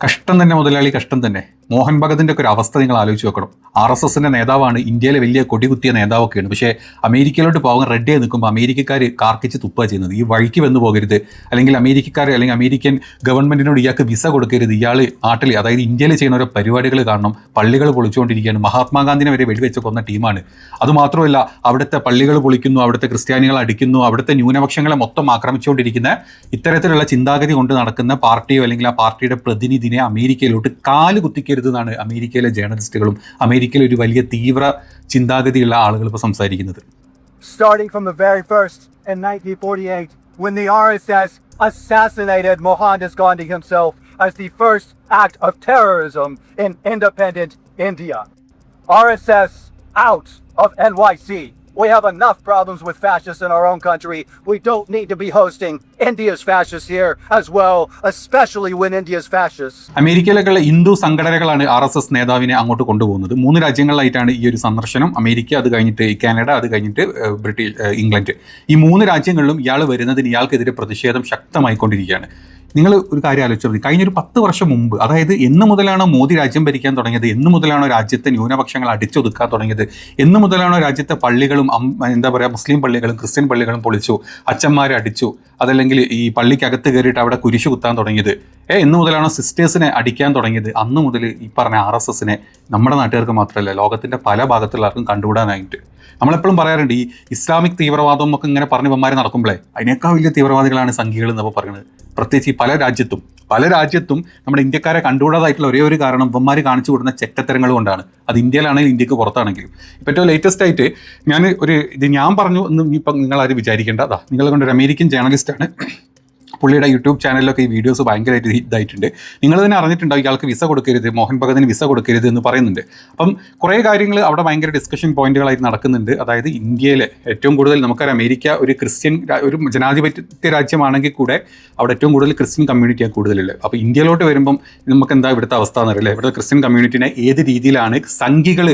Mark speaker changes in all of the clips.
Speaker 1: കഷ്ടം തന്നെ മുതലാളി, കഷ്ടം തന്നെ. മോഹൻ ഭഗതിൻ്റെ ഒക്കെ ഒരു അവസ്ഥ നിങ്ങൾ ആലോചിച്ച് നോക്കണം. RSSന്റെ നേതാവാണ്, ഇന്ത്യയിലെ വലിയ കൊടികുത്തിയ നേതാവൊക്കെയാണ്. പക്ഷേ അമേരിക്കയിലോട്ട് പോകാൻ റെഡിയായി നിൽക്കുമ്പോൾ അമേരിക്കക്കാർ കാർക്കിച്ച് തുപ്പുക ചെയ്യുന്നത്. ഈ വഴിക്ക് വന്നു പോകരുത്, അല്ലെങ്കിൽ അമേരിക്കക്കാർ അല്ലെങ്കിൽ അമേരിക്കൻ ഗവൺമെൻറ്റിനോട് ഇയാൾക്ക് വിസ കൊടുക്കരുത്, ഇയാൾ നാട്ടിൽ അതായത് ഇന്ത്യയിൽ ചെയ്യുന്ന ഓരോ പരിപാടികൾ കാണണം. പള്ളികൾ പൊളിച്ചുകൊണ്ടിരിക്കുകയാണ്. മഹാത്മാഗാന്ധിനെ വരെ വെടിവെച്ച് കൊന്ന ടീമാണ്. അതുമാത്രമല്ല, അവിടുത്തെ പള്ളികൾ പൊളിക്കുന്നു, അവിടുത്തെ ക്രിസ്ത്യാനികളെ അടിക്കുന്നു, അവിടുത്തെ ന്യൂനപക്ഷങ്ങളെ മൊത്തം ആക്രമിച്ചുകൊണ്ടിരിക്കുന്ന ഇത്തരത്തിലുള്ള ചിന്താഗതി കൊണ്ട് നടക്കുന്ന പാർട്ടിയോ അല്ലെങ്കിൽ ആ പാർട്ടിയുടെ പ്രതിനിധിനെ അമേരിക്കയിലോട്ട് കാല് കുത്തിക്കരുത് എന്നാണ് അമേരിക്കയിലെ ജേർണലിസ്റ്റുകളും അമേരിക്കയിലെ ഒരു വലിയ തീവ്ര ചിന്താഗതിയുള്ള ആളുകൾ ഇപ്പോൾ സംസാരിക്കുന്നത്.
Speaker 2: Starting from the very first in 1948, when the RSS assassinated Mohandas Gandhi himself as the first act of terrorism in independent India. RSS out of NYC. We have enough problems with fascists in our own country. We don't need to be hosting India's fascists here as well, especially when India's fascists.
Speaker 1: അമേരിക്കയിലേക്കുള്ള Hindu സംഘടനകളാണ് RSS നേതാവിനെ അങ്ങോട്ട് കൊണ്ടുപോകുന്നത്. 3 രാജ്യങ്ങളിലായിട്ടാണ് ഈ ഒരു സന്ദർശനം. America, അത് കഴിഞ്ഞിട്ട് Canada, അത് കഴിഞ്ഞിട്ട് ഇംഗ്ലണ്ട്. ഈ 3 രാജ്യങ്ങളിലും ഇയാൾ വരുന്നതിന് ഇയാൾക്കെതിരെ പ്രതിഷേധം ശക്തമായിക്കൊണ്ടിരിക്കുകയാണ്. നിങ്ങൾ ഒരു കാര്യം ആലോചിച്ചാൽ മതി. കഴിഞ്ഞൊരു 10 വർഷം മുമ്പ്, അതായത് എന്ന് മുതലാണോ മോദി രാജ്യം ഭരിക്കാൻ തുടങ്ങിയത്, എന്ന് മുതലാണോ രാജ്യത്തെ ന്യൂനപക്ഷങ്ങൾ അടിച്ചൊതുക്കാൻ തുടങ്ങിയത്, എന്ന് മുതലാണോ രാജ്യത്തെ പള്ളികളും എന്താ പറയുക മുസ്ലിം പള്ളികളും ക്രിസ്ത്യൻ പള്ളികളും പൊളിച്ചു, അച്ഛന്മാരെ അടിച്ചു, അതല്ലെങ്കിൽ ഈ പള്ളിക്കകത്ത് കയറിയിട്ട് അവിടെ കുരിശു കുത്താൻ തുടങ്ങിയത്, എന്ന് മുതലാണോ സിസ്റ്റേഴ്സിനെ അടിക്കാൻ തുടങ്ങിയത്, അന്ന് മുതൽ ഈ പറഞ്ഞ RSSനെ നമ്മുടെ നാട്ടുകാർക്ക് മാത്രമല്ല ലോകത്തിൻ്റെ പല ഭാഗത്തുള്ളവർക്കും കണ്ടുകൂടാനായിട്ട്. നമ്മളെപ്പോഴും പറയാറുണ്ട്, ഈ ഇസ്ലാമിക് തീവ്രവാദം ഒക്കെ ഇങ്ങനെ പറഞ്ഞ് ഇവന്മാർ നടക്കുമ്പോഴേ അതിനേക്കാൾ വലിയ തീവ്രവാദികളാണ് സംഘികൾ എന്നപ്പോൾ പറയുന്നത്. പ്രത്യേകിച്ച് ഈ പല രാജ്യത്തും നമ്മുടെ ഇന്ത്യക്കാരെ കണ്ടുകൂടാതായിട്ടുള്ള ഒരേ ഒരു കാരണം ഇവന്മാർ കാണിച്ചു കൊടുക്കുന്ന ചെറ്റത്തരങ്ങൾ കൊണ്ടാണ്. അത് ഇന്ത്യയിലാണെങ്കിലും ഇന്ത്യക്ക് പുറത്താണെങ്കിലും. ഇപ്പോൾ ഏറ്റവും ലേറ്റസ്റ്റ് ആയിട്ട് ഞാൻ പറഞ്ഞു എന്ന് ഇപ്പം നിങ്ങളാരും വിചാരിക്കേണ്ട. നിങ്ങളെ കൊണ്ടൊരു അമേരിക്കൻ ജേർണലിസ്റ്റാണ്, പുള്ളിയുടെ യൂട്യൂബ് ചാനലിലൊക്കെ ഈ വീഡിയോസ് ഭയങ്കരമായിട്ട് ഇതായിട്ടുണ്ട്. നിങ്ങൾ തന്നെ അറിഞ്ഞിട്ടുണ്ടാവും, ഇയാൾക്ക് വിസ കൊടുക്കരുത്, മോഹൻ ഭഗതിന് വിസ കൊടുക്കരുത് എന്ന് പറയുന്നുണ്ട്. അപ്പം കുറേ കാര്യങ്ങൾ അവിടെ ഭയങ്കര ഡിസ്കഷൻ പോയിന്റുകളായിട്ട് നടക്കുന്നുണ്ട്. അതായത് ഇന്ത്യയിലെ ഏറ്റവും കൂടുതൽ നമുക്കറിയാം, അമേരിക്ക ഒരു ജനാധിപത്യ രാജ്യമാണെങ്കിൽ കൂടെ അവിടെ ഏറ്റവും കൂടുതൽ ക്രിസ്ത്യൻ കമ്മ്യൂണിറ്റിയാണ് കൂടുതലുള്ളത്. അപ്പോൾ ഇന്ത്യയിലോട്ട് വരുമ്പം നമുക്ക് എന്താ ഇവിടുത്തെ അവസ്ഥ എന്നറിയില്ല. ഇവിടുത്തെ ക്രിസ്ത്യൻ കമ്മ്യൂണിറ്റിനെ ഏത് രീതിയിലാണ് സംഘികൾ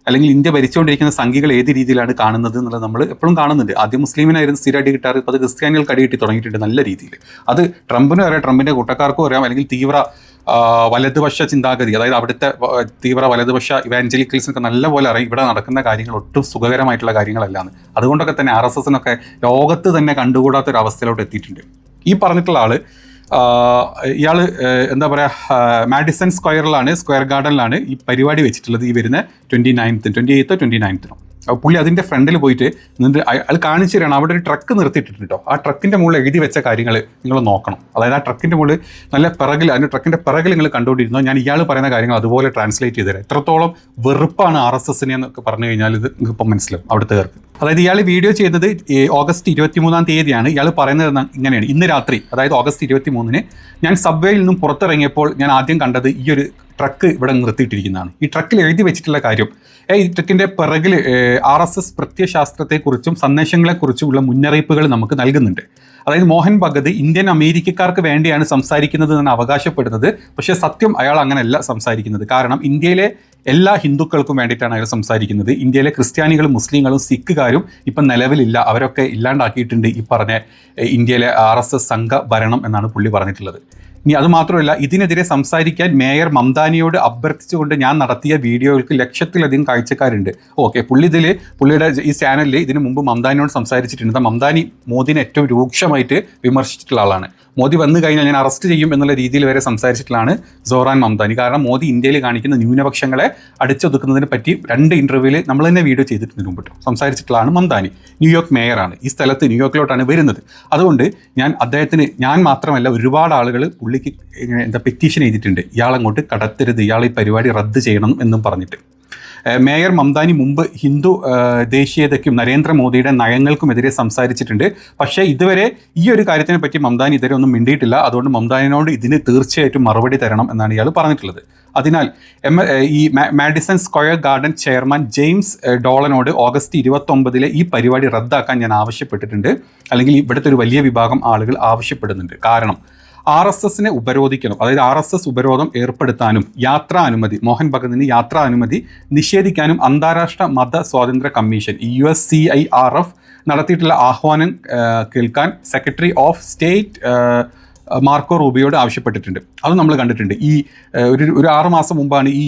Speaker 1: അല്ലെങ്കിൽ ഇന്ത്യ ഭരിച്ചുകൊണ്ടിരിക്കുന്ന സംഘികൾ ഏത് രീതിയിലാണ് കാണുന്നത് എന്നുള്ളത് നമ്മൾ എപ്പോഴും കാണുന്നുണ്ട്. ആദ്യം മുസ്ലിമിനായിരുന്നു സ്ഥിരം അടി കിട്ടാറ്, ഇപ്പോൾ അത് ക്രിസ്ത്യാനികൾക്ക് അടി കിട്ടി തുടങ്ങിയിട്ടുണ്ട് നല്ല രീതിയിൽ. അത് ട്രംപിനും അറിയാം, ട്രംപിൻ്റെ കൂട്ടക്കാർക്കും അറിയാം, അല്ലെങ്കിൽ തീവ്ര വലതുപക്ഷ ചിന്താഗതി, അതായത് അവിടുത്തെ തീവ്ര വലതുപക്ഷ ഇവാഞ്ചലിക്കൽസിനൊക്കെ നല്ലപോലെ അറിയാം ഇവിടെ നടക്കുന്ന കാര്യങ്ങൾ ഒട്ടും സുഖകരമായിട്ടുള്ള കാര്യങ്ങളല്ലാന്ന്. അതുകൊണ്ടൊക്കെ തന്നെ RSSനൊക്കെ ലോകത്ത് തന്നെ കണ്ടുകൂടാത്തൊരവസ്ഥയിലോട്ട് എത്തിയിട്ടുണ്ട്. ഈ പറഞ്ഞിട്ടുള്ള ആൾ ഇയാൾ എന്താ പറയുക മാഡിസൺ സ്ക്വയർ ഗാർഡനിലാണ് ഈ പരിപാടി വെച്ചിട്ടുള്ളത്. ഈ വരുന്ന 28-29 അപ്പോൾ പുള്ളി അതിൻ്റെ ഫ്രണ്ടിൽ പോയിട്ട് എന്നിട്ട് അയാൾ കാണിച്ചു തരാണ്. അവിടെ ഒരു ട്രക്ക് നിർത്തിയിട്ടുണ്ട് കേട്ടോ. ആ ട്രക്കിൻ്റെ മുകളിൽ എഴുതി വെച്ച കാര്യങ്ങൾ നിങ്ങൾ നോക്കണം. അതായത് ആ ട്രക്കിൻ്റെ മുകളിൽ നല്ല പിറകിൽ, അതിൻ്റെ ട്രക്കിൻ്റെ പിറകിൽ നിങ്ങൾ കണ്ടുകൊണ്ടിരുന്നോ, ഞാൻ ഇയാൾ പറയുന്ന കാര്യങ്ങൾ അതുപോലെ ട്രാൻസ്ലേറ്റ് ചെയ്ത് തരാം. എത്രത്തോളം വെറുപ്പാണ് RSSനെ എന്നൊക്കെ പറഞ്ഞു കഴിഞ്ഞാൽ ഇത് നിങ്ങൾക്കിപ്പം മനസ്സിലാവും അവിടുത്തുകാർക്ക്. അതായത് ഇയാൾ വീഡിയോ ചെയ്യുന്നത് ഓഗസ്റ്റ് 23 ഇയാൾ പറയുന്നത് ഇങ്ങനെയാണ്. ഇന്ന് രാത്രി, അതായത് ഓഗസ്റ്റ് 23 ഞാൻ സബ്വേയിൽ നിന്നും പുറത്തിറങ്ങിയപ്പോൾ ഞാൻ ആദ്യം കണ്ടത് ഈ ഒരു ട്രക്ക് ഇവിടെ നിർത്തിയിട്ടിരിക്കുന്നതാണ്. ഈ ട്രക്കിൽ എഴുതി വെച്ചിട്ടുള്ള കാര്യം, ഈ ട്രക്കിൻ്റെ പിറകിൽ RSS പ്രത്യയശാസ്ത്രത്തെക്കുറിച്ചും സന്ദേശങ്ങളെക്കുറിച്ചുമുള്ള മുന്നറിയിപ്പുകൾ നമുക്ക് നൽകുന്നുണ്ട്. അതായത് മോഹൻ ഭഗത് ഇന്ത്യൻ അമേരിക്കക്കാർക്ക് വേണ്ടിയാണ് സംസാരിക്കുന്നത് എന്ന് അവകാശപ്പെടുന്നത്. പക്ഷേ സത്യം അയാൾ അങ്ങനെയല്ല സംസാരിക്കുന്നത്. കാരണം ഇന്ത്യയിലെ എല്ലാ ഹിന്ദുക്കൾക്കും വേണ്ടിയിട്ടാണ് അയാൾ സംസാരിക്കുന്നത്. ഇന്ത്യയിലെ ക്രിസ്ത്യാനികളും മുസ്ലിങ്ങളും സിഖുകാരും ഇപ്പം നിലവിലില്ല, അവരൊക്കെ ഇല്ലാണ്ടാക്കിയിട്ടുണ്ട് ഈ പറഞ്ഞ ഇന്ത്യയിലെ RSS സംഘ ഭരണം എന്നാണ് പുള്ളി പറഞ്ഞിട്ടുള്ളത്. ഇനി അതുമാത്രമല്ല, ഇതിനെതിരെ സംസാരിക്കാൻ മേയർ മംദാനിയോട് അഭ്യർത്ഥിച്ചുകൊണ്ട് ഞാൻ നടത്തിയ വീഡിയോകൾക്ക് ലക്ഷത്തിലധികം കാഴ്ചക്കാരുണ്ട്. ഓക്കെ, പുള്ളിയുടെ ഈ ചാനലിൽ ഇതിനു മുമ്പ് മംദാനിയോട് സംസാരിച്ചിട്ടുണ്ട്. മംദാനി മോദിനെ ഏറ്റവും രൂക്ഷമായിട്ട് വിമർശിച്ചിട്ടുള്ള ആളാണ്. മോദി വന്നു കഴിഞ്ഞാൽ ഞാൻ അറസ്റ്റ് ചെയ്യും എന്നുള്ള രീതിയിൽ വരെ സംസാരിച്ചിട്ടുള്ളതാണ് സോറാൻ മംദാനി. കാരണം മോദി ഇന്ത്യയിൽ കാണിക്കുന്ന ന്യൂനപക്ഷങ്ങളെ അടിച്ചൊതുക്കുന്നതിനെ പറ്റി 2 ഇൻ്റർവ്യൂവിൽ നമ്മൾ തന്നെ വീഡിയോ ചെയ്തിട്ടുണ്ട് മുമ്പിട്ട് സംസാരിച്ചിട്ടുള്ളതാണ് മംദാനി. ന്യൂയോർക്ക് മേയറാണ്, ഈ സ്ഥലത്ത് ന്യൂയോർക്കിലോട്ടാണ് വരുന്നത്. അതുകൊണ്ട് ഞാൻ മാത്രമല്ല ഒരുപാട് ആളുകൾ പുള്ളിക്ക് പെറ്റീഷൻ ചെയ്തിട്ടുണ്ട്, ഇയാളങ്ങോട്ട് കടത്തരുത്, ഇയാൾ ഈ പരിപാടി റദ്ദ് ചെയ്യണം എന്നും പറഞ്ഞിട്ട്. മേയർ മംദാനി മുമ്പ് ഹിന്ദു ദേശീയതയ്ക്കും നരേന്ദ്രമോദിയുടെ നയങ്ങൾക്കുമെതിരെ സംസാരിച്ചിട്ടുണ്ട്. പക്ഷേ ഇതുവരെ ഈ ഒരു കാര്യത്തിനെ പറ്റി മംദാനി ഇതുവരെ ഒന്നും മിണ്ടിയിട്ടില്ല. അതുകൊണ്ട് മംദാനിനോട് ഇതിന് തീർച്ചയായിട്ടും മറുപടി തരണം എന്നാണ് ഇയാൾ പറഞ്ഞിട്ടുള്ളത്. അതിനാൽ ഈ Madison square garden chairman James ഡോളനോട് ഓഗസ്റ്റ് 29 ഈ പരിപാടി റദ്ദാക്കാൻ ഞാൻ ആവശ്യപ്പെട്ടിട്ടുണ്ട്. അല്ലെങ്കിൽ ഇവിടുത്തെ ഒരു വലിയ വിഭാഗം ആളുകൾ ആവശ്യപ്പെടുന്നുണ്ട്. കാരണം RSSനെ ഉപരോധിക്കണം, അതായത് RSS ഉപരോധം ഏർപ്പെടുത്താനും മോഹൻ ഭഗതിന് യാത്രാ അനുമതി നിഷേധിക്കാനും അന്താരാഷ്ട്ര മത സ്വാതന്ത്ര്യ കമ്മീഷൻ USCIRF നടത്തിയിട്ടുള്ള ആഹ്വാനം കേൾക്കാൻ സെക്രട്ടറി ഓഫ് സ്റ്റേറ്റ് മാർക്കോ റൂബിയോട് ആവശ്യപ്പെട്ടിട്ടുണ്ട്. അത് നമ്മൾ കണ്ടിട്ടുണ്ട്. ഈ ഒരു 6 മാസം മുമ്പാണ് ഈ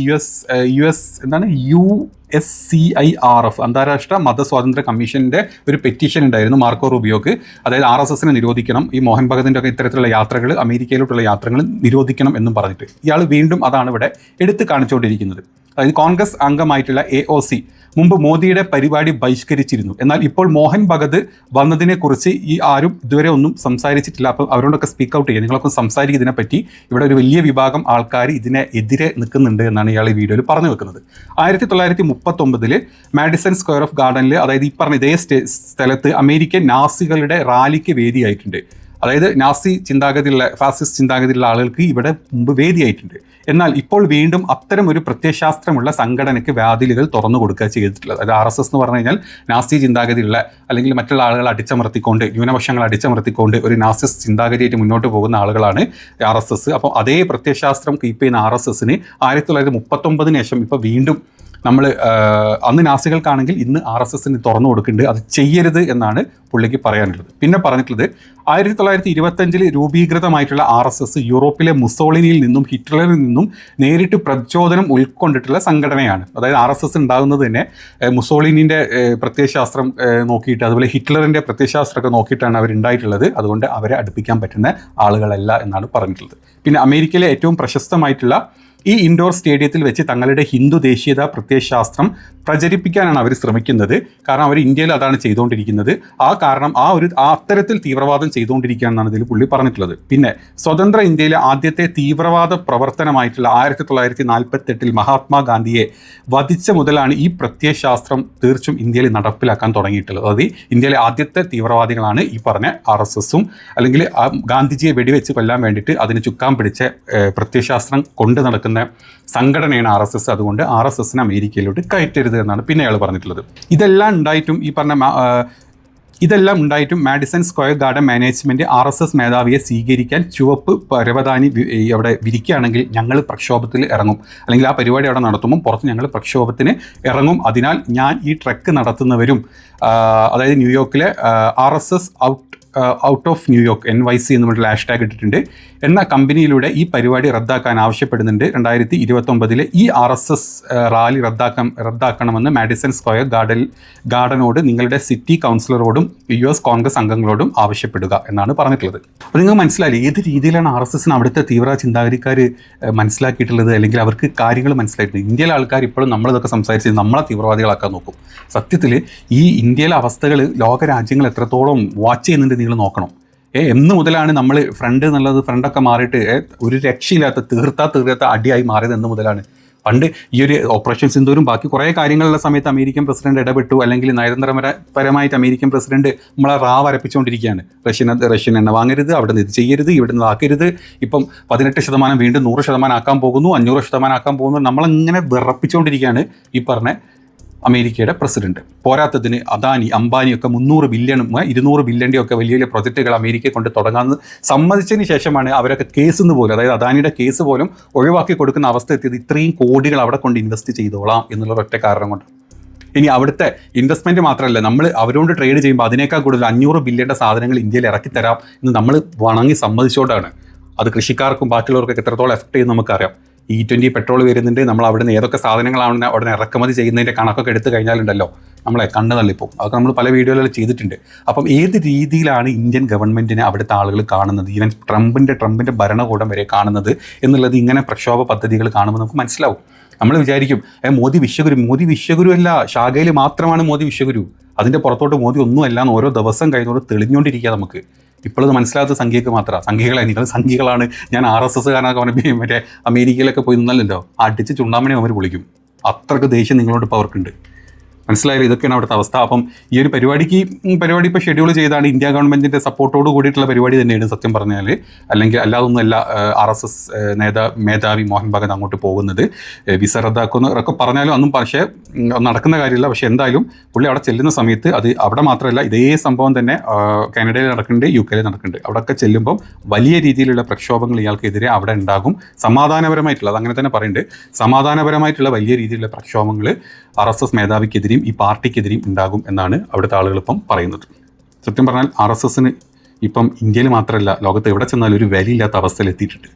Speaker 1: USCIRF അന്താരാഷ്ട്ര മതസ്വാതന്ത്ര്യ കമ്മീഷൻ്റെ ഒരു പെറ്റീഷൻ ഉണ്ടായിരുന്നു മാർക്കോ റൂബിയോക്ക്. അതായത് RSSനെ നിരോധിക്കണം, ഈ മോഹൻ ഭഗതിൻ്റെ ഒക്കെ ഇത്തരത്തിലുള്ള യാത്രകൾ, അമേരിക്കയിലോട്ടുള്ള യാത്രകൾ നിരോധിക്കണം എന്നും പറഞ്ഞിട്ട് ഇയാൾ വീണ്ടും അതാണ് ഇവിടെ എടുത്ത് കാണിച്ചുകൊണ്ടിരിക്കുന്നത്. അതായത് കോൺഗ്രസ് അംഗമായിട്ടുള്ള AOC മുമ്പ് മോദിയുടെ പരിപാടി ബഹിഷ്കരിച്ചിരുന്നു. എന്നാൽ ഇപ്പോൾ മോഹൻ ഭഗത് വന്നതിനെക്കുറിച്ച് ഈ ആരും ഇതുവരെ ഒന്നും സംസാരിച്ചിട്ടില്ല. അപ്പോൾ അവരോടൊക്കെ സ്പീക്ക് ഔട്ട് ചെയ്യുക, നിങ്ങളൊക്കെ സംസാരിക്കുന്നതിനെ പറ്റി. ഇവിടെ ഒരു വലിയ വിഭാഗം ആൾക്കാർ ഇതിനെ എതിരെ നിൽക്കുന്നുണ്ട് എന്നാണ് ഇയാൾ ഈ വീഡിയോയിൽ പറഞ്ഞു വെക്കുന്നത്. 1939 മാഡിസൺ സ്ക്വയർ ഓഫ് ഗാർഡനിൽ, അതായത് ഈ പറഞ്ഞ ഇതേ സ്ഥലത്ത് അമേരിക്കൻ നാസികളുടെ റാലിക്ക് വേദിയായിട്ടുണ്ട്. അതായത് നാസി ചിന്താഗതിയുള്ള, ഫാസിസ്റ്റ് ചിന്താഗതിയുള്ള ആളുകൾക്ക് ഇവിടെ മുമ്പ് വേദിയായിട്ടുണ്ട്. എന്നാൽ ഇപ്പോൾ വീണ്ടും അത്തരം ഒരു പ്രത്യയശാസ്ത്രമുള്ള സംഘടനയ്ക്ക് വാതിലുകൾ തുറന്നു കൊടുക്കുക ചെയ്തിട്ടുള്ളത്. അതായത് RSS എന്ന് പറഞ്ഞു കഴിഞ്ഞാൽ നാസി ചിന്താഗതിയുള്ള, അല്ലെങ്കിൽ മറ്റുള്ള ആളുകൾ അടിച്ചമർത്തിക്കൊണ്ട്, ന്യൂനപക്ഷങ്ങൾ അടിച്ചമർത്തിക്കൊണ്ട് ഒരു നാസിസ്റ്റ് ചിന്താഗതിയായിട്ട് മുന്നോട്ട് പോകുന്ന ആളുകളാണ് RSS. അപ്പോൾ അതേ പ്രത്യയശാസ്ത്രം കീപ്പ് ചെയ്യുന്ന RSSന് 1939 ശേഷം ഇപ്പോൾ വീണ്ടും നമ്മൾ അന്ന് നാസികൾക്കാണെങ്കിൽ ഇന്ന് RSSന് തുറന്നു കൊടുക്കുന്നുണ്ട്. അത് ചെയ്യരുത് എന്നാണ് പുള്ളിക്ക് പറയാനുള്ളത്. പിന്നെ പറഞ്ഞിട്ടുള്ളത് 1925 രൂപീകൃതമായിട്ടുള്ള RSS യൂറോപ്പിലെ മുസോളിനിയിൽ നിന്നും ഹിറ്റ്ലറിൽ നിന്നും നേരിട്ട് പ്രചോദനം ഉൾക്കൊണ്ടിട്ടുള്ള സംഘടനയാണ്. അതായത് RSS ഉണ്ടാകുന്നത് തന്നെ മുസോളിനിൻ്റെ പ്രത്യയശാസ്ത്രം നോക്കിയിട്ട്, അതുപോലെ ഹിറ്റ്ലറിൻ്റെ പ്രത്യയശാസ്ത്രമൊക്കെ നോക്കിയിട്ടാണ് അവരുണ്ടായിട്ടുള്ളത്. അതുകൊണ്ട് അവരെ അടുപ്പിക്കാൻ പറ്റുന്ന ആളുകളല്ല എന്നാണ് പറഞ്ഞിട്ടുള്ളത്. പിന്നെ അമേരിക്കയിലെ ഏറ്റവും പ്രശസ്തമായിട്ടുള്ള ഈ ഇൻഡോർ സ്റ്റേഡിയത്തിൽ വെച്ച് തങ്ങളുടെ ഹിന്ദു ദേശീയത പ്രത്യയശാസ്ത്രം പ്രചരിപ്പിക്കാനാണ് അവർ ശ്രമിക്കുന്നത്. കാരണം അവർ ഇന്ത്യയിൽ അതാണ് ചെയ്തുകൊണ്ടിരിക്കുന്നത്. കാരണം അത്തരത്തിൽ തീവ്രവാദം ചെയ്തുകൊണ്ടിരിക്കുകയാണെന്നാണ് ഇതിൽ പുള്ളി പറഞ്ഞിട്ടുള്ളത്. പിന്നെ സ്വതന്ത്ര ഇന്ത്യയിലെ ആദ്യത്തെ തീവ്രവാദ പ്രവർത്തനമായിട്ടുള്ള 1948 മഹാത്മാഗാന്ധിയെ വധിച്ച മുതലാണ് ഈ പ്രത്യയശാസ്ത്രം തീർച്ചും ഇന്ത്യയിൽ നടപ്പിലാക്കാൻ തുടങ്ങിയിട്ടുള്ളത്. അതായത് ഇന്ത്യയിലെ ആദ്യത്തെ തീവ്രവാദികളാണ് ഈ പറഞ്ഞ RSSഉം, അല്ലെങ്കിൽ ഗാന്ധിജിയെ വെടിവെച്ച് കൊല്ലാൻ വേണ്ടിയിട്ട് അതിന് ചുക്കാൻ പിടിച്ച പ്രത്യയശാസ്ത്രം കൊണ്ട് നടക്കുന്ന സംഘടനയാണ് RSS. അതുകൊണ്ട് RSSനെ അമേരിക്കയിലോട്ട് കയറ്റരുത് എന്നാണ് പിന്നെ അയാൾ പറഞ്ഞിട്ടുള്ളത്. ഇതെല്ലാം ഉണ്ടായിട്ടും Madison square garden management RSS മേധാവിയെ സ്വീകരിക്കാൻ ചുവപ്പ് പരവതാനി അവിടെ വിരിക്കുകയാണെങ്കിൽ ഞങ്ങൾ പ്രക്ഷോഭത്തിൽ ഇറങ്ങും, അല്ലെങ്കിൽ ആ പരിപാടി അവിടെ നടത്തുമ്പോൾ പുറത്ത് ഞങ്ങൾ പ്രക്ഷോഭത്തിന് ഇറങ്ങും. അതിനാൽ ഞാൻ ഈ ട്രെക്ക് നടത്തുന്നവരും, അതായത് ന്യൂയോർക്കിലെ RSS out of New York NYC എന്ന് പറഞ്ഞിട്ടുള്ള ഹാഷ്ടാഗ് ഇട്ടിട്ടുണ്ട് എന്ന കമ്പനിയിലൂടെ ഈ പരിപാടി റദ്ദാക്കാൻ ആവശ്യപ്പെടുന്നുണ്ട്. 2029 ഈ RSS റാലി റദ്ദാക്കണമെന്ന് മാഡിസൺ സ്ക്വയർ ഗാർഡനോട് നിങ്ങളുടെ സിറ്റി കൗൺസിലറോടും US കോൺഗ്രസ് അംഗങ്ങളോടും ആവശ്യപ്പെടുക എന്നാണ് പറഞ്ഞിട്ടുള്ളത്. അപ്പോൾ നിങ്ങൾക്ക് മനസ്സിലായില്ലേ ഏത് രീതിയിലാണ് RSSന് അവിടുത്തെ തീവ്ര ചിന്താഗതിക്കാർ മനസ്സിലാക്കിയിട്ടുള്ളത്, അല്ലെങ്കിൽ അവർക്ക് കാര്യങ്ങൾ മനസ്സിലായിട്ടുണ്ട്. ഇന്ത്യയിലെ ആൾക്കാർ ഇപ്പോഴും നമ്മളിതൊക്കെ സംസാരിച്ച് നമ്മളെ തീവ്രവാദികളാക്കാൻ നോക്കും. സത്യത്തിൽ ഈ ഇന്ത്യയിലെ അവസ്ഥകൾ ലോകരാജ്യങ്ങൾ എത്രത്തോളം വാച്ച് ചെയ്യുന്നുണ്ട് നിങ്ങൾ നോക്കണം. എന്ന് മുതലാണ് നമ്മൾ ഫ്രണ്ട് എന്നുള്ളത് ഫ്രണ്ടൊക്കെ മാറിയിട്ട് ഒരു രക്ഷയില്ലാത്ത തീർത്ത അടിയായി മാറിയത് എന്ന് മുതലാണ്. പണ്ട് ഈ ഒരു ഓപ്പറേഷൻ സിന്ദൂരും ബാക്കി കുറേ കാര്യങ്ങളുള്ള സമയത്ത് അമേരിക്കൻ പ്രസിഡന്റ് ഇടപെട്ടു, അല്ലെങ്കിൽ നയതന്ത്രപരമായിട്ട് അമേരിക്കൻ പ്രസിഡന്റ് നമ്മളെ വരപ്പിച്ചുകൊണ്ടിരിക്കുകയാണ്. റഷ്യൻ എണ്ണ വാങ്ങരുത്, അവിടെ നിന്ന് ഇത് ചെയ്യരുത്, ഇവിടെ നിന്ന് ആക്കരുത്. ഇപ്പം 18% വീണ്ടും 100% ആക്കാൻ പോകുന്നു, 500% ആക്കാൻ പോകുന്നു. നമ്മളിങ്ങനെ വിറപ്പിച്ചുകൊണ്ടിരിക്കുകയാണ് ഈ പറഞ്ഞ അമേരിക്കയുടെ പ്രസിഡന്റ്. പോരാത്തതിന് അദാനി അംബാനിയൊക്കെ 300 ബില്യണും 200 ബില്യൻ്റെയും ഒക്കെ വലിയ വലിയ പ്രൊജക്റ്റുകൾ അമേരിക്കയെ കൊണ്ട് തുടങ്ങാമെന്ന് സമ്മതിച്ചതിന് ശേഷമാണ് അവരൊക്കെ കേസെന്ന് പോലും, അതായത് അദാനിയുടെ കേസ് പോലും ഒഴിവാക്കി കൊടുക്കുന്ന അവസ്ഥ എത്തിയത്. ഇത്രയും കോടികൾ അവിടെ കൊണ്ട് ഇൻവെസ്റ്റ് ചെയ്തോളാം എന്നുള്ള ഒറ്റ കാരണം കൊണ്ട്. ഇനി അവിടുത്തെ ഇൻവെസ്റ്റ്മെൻറ്റ് മാത്രമല്ല, നമ്മൾ അവരോട് ട്രേഡ് ചെയ്യുമ്പോൾ അതിനേക്കാൾ കൂടുതൽ 500 ബില്യൻ്റെ സാധനങ്ങൾ ഇന്ത്യയിൽ ഇറക്കിത്തരാം എന്ന് നമ്മൾ വണങ്ങി സമ്മതിച്ചുകൊണ്ടാണ്. അത് കൃഷിക്കാർക്കും ബാക്കിയുള്ളവർക്കൊക്കെ എത്രത്തോളം എഫക്ട് ചെയ്യുന്നത് നമുക്കറിയാം. E20 പെട്രോൾ വരുന്നുണ്ട്, നമ്മൾ അവിടെ നിന്ന് ഏതൊക്കെ സാധനങ്ങളാണ് ഉടനെ ഇറക്കുമതി ചെയ്യുന്നതിൻ്റെ കണക്കൊക്കെ എടുത്തു കഴിഞ്ഞാലുണ്ടല്ലോ നമ്മളെ കണ്ണ് തള്ളിപ്പോവും. അതൊക്കെ നമ്മൾ പല വീഡിയോകളിൽ ചെയ്തിട്ടുണ്ട്. അപ്പം ഏത് രീതിയിലാണ് ഇന്ത്യൻ ഗവൺമെൻറ്റിനെ അവിടുത്തെ ആളുകൾ കാണുന്നത്, ഈവൻ ട്രംപിൻ്റെ ഭരണകൂടം വരെ കാണുന്നത് എന്നുള്ളത് ഇങ്ങനെ പ്രക്ഷോഭ പദ്ധതികൾ കാണുമ്പോൾ നമുക്ക് മനസ്സിലാവും. നമ്മൾ വിചാരിക്കും മോദി വിശ്വഗുരു അല്ല, ശാഖയിൽ മാത്രമാണ് മോദി വിശ്വഗുരു, അതിൻ്റെ പുറത്തോട്ട് മോദി ഒന്നുമല്ല എന്ന് ഓരോ ദിവസം കഴിഞ്ഞോട് തെളിഞ്ഞുകൊണ്ടിരിക്കുക. നമുക്ക് ഇപ്പോഴത് മനസ്സിലാത്ത സംഖ്യക്ക് മാത്രമാണ്. നിങ്ങൾ സംഖ്യകളാണ്, ഞാൻ RSSകാരനൊക്കെ പറഞ്ഞ് മറ്റേ അമേരിക്കയിലൊക്കെ പോയി നിന്നല്ലോ അടിച്ച് ചുണ്ടാമണി അവർ വിളിക്കും. അത്രയ്ക്ക് ദേഷ്യം നിങ്ങളോട് ഇപ്പോൾ അവർക്കുണ്ട്. മനസ്സിലായാലും ഇതൊക്കെയാണ് അവിടുത്തെ അവസ്ഥ. അപ്പം ഈ ഒരു പരിപാടി ഇപ്പോൾ ഷെഡ്യൂൾ ചെയ്താണ് ഇന്ത്യ ഗവൺമെൻറ്റിൻ്റെ സപ്പോർട്ടോട് കൂടിയിട്ടുള്ള പരിപാടി തന്നെയാണ് സത്യം പറഞ്ഞാൽ. അല്ലെങ്കിൽ അല്ലാതൊന്നുമല്ല RSS മേധാവി മോഹൻ ഭഗത് അങ്ങോട്ട് പോകുന്നത്. വിസ റദ്ദാക്കുന്നവരൊക്കെ പറഞ്ഞാലും അന്നും പക്ഷേ നടക്കുന്ന കാര്യമില്ല. പക്ഷേ എന്തായാലും പുള്ളി അവിടെ ചെല്ലുന്ന സമയത്ത് അത് അവിടെ മാത്രമല്ല, ഇതേ സംഭവം തന്നെ കാനഡയിൽ നടക്കുന്നുണ്ട്, UK നടക്കുന്നുണ്ട്. അവിടെയൊക്കെ ചെല്ലുമ്പം വലിയ രീതിയിലുള്ള പ്രക്ഷോഭങ്ങൾ ഇയാൾക്കെതിരെ അവിടെ ഉണ്ടാകും. സമാധാനപരമായിട്ടുള്ള, അതങ്ങനെ തന്നെ പറയുന്നുണ്ട്, സമാധാനപരമായിട്ടുള്ള വലിയ രീതിയിലുള്ള പ്രക്ഷോഭങ്ങൾ RSS മേധാവിക്കെതിരെയും ഈ പാർട്ടിക്കെതിരെയും ഉണ്ടാകും എന്നാണ് അവിടുത്തെ ആളുകൾ ഇപ്പം പറയുന്നത്. സത്യം പറഞ്ഞാൽ RSSന് ഇപ്പം ഇന്ത്യയിൽ മാത്രമല്ല ലോകത്ത് എവിടെ ചെന്നാലും ഒരു വിലയില്ലാത്ത അവസ്ഥയിൽ എത്തിയിട്ടുണ്ട്.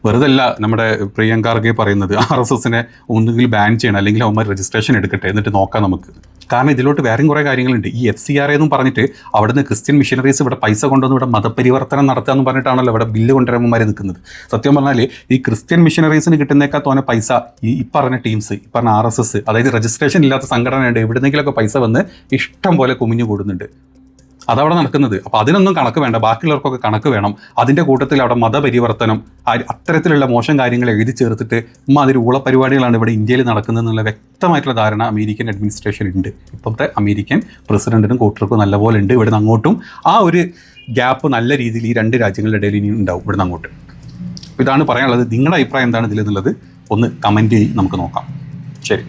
Speaker 1: വെറുതെ അല്ല നമ്മുടെ പ്രിയങ്ക ഖാർഗെ പറയുന്നത് RSSനെ ഒന്നുകിൽ ബാൻ ചെയ്യണം, അല്ലെങ്കിൽ അവന്മാർ രജിസ്ട്രേഷൻ എടുക്കട്ടെ എന്നിട്ട് നോക്കാം നമുക്ക്. കാരണം ഇതിലോട്ട് വേറെയും കുറേ കാര്യങ്ങളുണ്ട്. ഈ FCRA എന്നും പറഞ്ഞിട്ട് അവിടുന്ന് ക്രിസ്ത്യൻ മിഷനറീസ് ഇവിടെ പൈസ കൊണ്ടുവന്ന് ഇവിടെ മതപരിവർത്തനം നടത്തുക എന്ന് പറഞ്ഞിട്ടാണല്ലോ ഇവിടെ ബില്ല് കൊണ്ടുവരാന്മാർ നിൽക്കുന്നത്. സത്യം പറഞ്ഞാൽ ഈ ക്രിസ്ത്യൻ മിഷനറീസിന് കിട്ടുന്നേക്കാൾ തോന്നെ പൈസ ഈ പറഞ്ഞ ടീംസ്, ഈ പറഞ്ഞ RSS, അതായത് രജിസ്ട്രേഷൻ ഇല്ലാത്ത സംഘടനയുണ്ട്, എവിടെന്നെങ്കിലുമൊക്കെ പൈസ വന്ന് ഇഷ്ടം പോലെ കുമിഞ്ഞു കൂടുന്നുണ്ട്. അതവിടെ നടക്കുന്നത്. അപ്പോൾ അതിനൊന്നും കണക്ക് വേണ്ട, ബാക്കിയുള്ളവർക്കൊക്കെ കണക്ക് വേണം. അതിൻ്റെ കൂട്ടത്തിൽ അവിടെ മതപരിവർത്തനം, അത്തരത്തിലുള്ള മോശം കാര്യങ്ങൾ എഴുതി ചേർത്തിട്ട് അതിൽ ഊളപരിപാടികളാണ് ഇവിടെ ഇന്ത്യയിൽ നടക്കുന്നത് എന്നുള്ള വ്യക്തമായിട്ടുള്ള ധാരണ അമേരിക്കൻ അഡ്മിനിസ്ട്രേഷൻ ഉണ്ട്. ഇപ്പോഴത്തെ അമേരിക്കൻ പ്രസിഡന്റിനും കൂട്ടർക്കും നല്ലപോലെ ഉണ്ട്. ഇവിടുന്ന് അങ്ങോട്ടും ആ ഒരു ഗ്യാപ്പ് നല്ല രീതിയിൽ ഈ രണ്ട് രാജ്യങ്ങളുടെ ഇടയിൽ ഇനി ഉണ്ടാവും ഇവിടുന്ന് അങ്ങോട്ട്. ഇതാണ് പറയാനുള്ളത്. നിങ്ങളുടെ അഭിപ്രായം എന്താണ് ഇതിലെന്നുള്ളത് ഒന്ന് കമൻറ്റ് ചെയ്ത് നമുക്ക് നോക്കാം. ശരി.